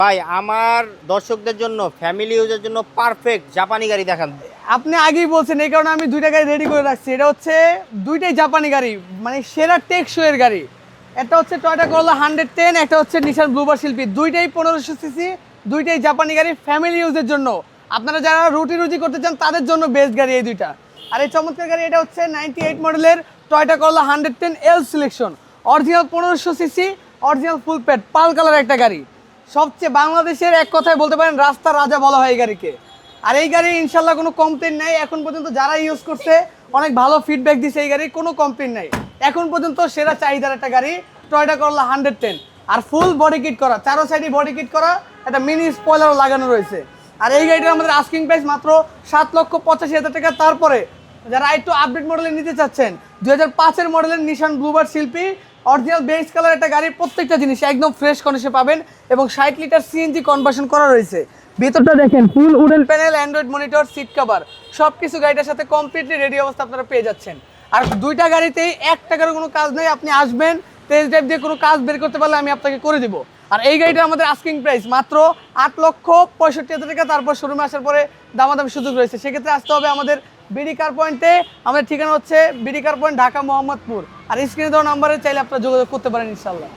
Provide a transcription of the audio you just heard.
ভাই আমার দর্শকদের জন্য ফ্যামিলি ইউজের জন্য পারফেক্ট জাপানি গাড়ি দেখান। আপনি আগেই বলছেন, এই কারণে আমি দুইটা গাড়ি রেডি করে রাখছি। এটা হচ্ছে দুইটাই জাপানি গাড়ি, মানে সেরা টেকশোয়ের গাড়ি। একটা হচ্ছে টয়োটা করোলা 110, একটা হচ্ছে নিশান ব্লুবার শিল্পী। দুইটাই 1500 সিসি, দুইটাই জাপানি গাড়ি ফ্যামিলি ইউজের জন্য। আপনারা যারা রুটি করতে চান তাদের জন্য বেস্ট গাড়ি এই দুইটা। আর এই চমৎকার গাড়ি এটা হচ্ছে 98 মডেলের Toyota Corolla 110 L selection, original 1500 CC, original full pad pearl colour একটা গাড়ি। সবচেয়ে বাংলাদেশের এক কথায় বলতে পারেন রাস্তার রাজা বলা হয় এই গাড়িকে। আর এই গাড়ি ইনশাল্লাহ কোনো কমপ্লেন নাই। এখন পর্যন্ত যারা ইউজ করছে অনেক ভালো ফিডব্যাক দিচ্ছে, এই গাড়ির কোনো কমপ্লেন নাই। এখন পর্যন্ত সেরা চাহিদার একটা গাড়ি টয়োটা করোলা 110। আর ফুল বডি কিট করা, চারো সাইডে বডি কিট করা, একটা মিনি স্পয়লারও লাগানো রয়েছে। আর এই গাড়িটার আমাদের আস্কিং প্রাইস মাত্র 7,85,000 টাকা। তারপরে যারা একটু আপডেট মডেলে নিতে চাচ্ছেন, 2005-এর মডেলের নিশান ব্লুবার শিল্পী, অরিজিনাল বেস কালার একটা গাড়ির প্রত্যেকটা জিনিস একদম ফ্রেশ কন্ডিশনে পাবেন এবং 60 লিটার সিএনজি কনভার্সন করা রয়েছে। ভিতরটা দেখেন, full wooden panel, Android monitor, seat cover, সব কিছু গাড়িটার সাথে কমপ্লিটলি রেডি অবস্থা আপনারা পেয়ে যাচ্ছেন। আর দুইটা গাড়িতেই 1 টাকারও কোনো কাজ নেই। আপনি আসবেন, টেস্ট ড্রাইভ দিয়ে কোনো কাজ বের করতে পারলে আমি আপনাকে করে দিব। আর এই গাড়িটা আমাদের আস্কিং প্রাইস মাত্র 8,65,000 টাকা। তারপর শোরুমে আসার পরে দামাদামি সুযোগ রয়েছে। সেক্ষেত্রে আসতে হবে আমাদের বিডি কার পয়েন্টে। আমাদের ঠিকানা হচ্ছে BD car point, Dhaka Mohammadpur. আর স্ক্রিনে দেওয়া নাম্বারে চাইলে আপনারা যোগাযোগ করতে পারেন ইনশাল্লাহ।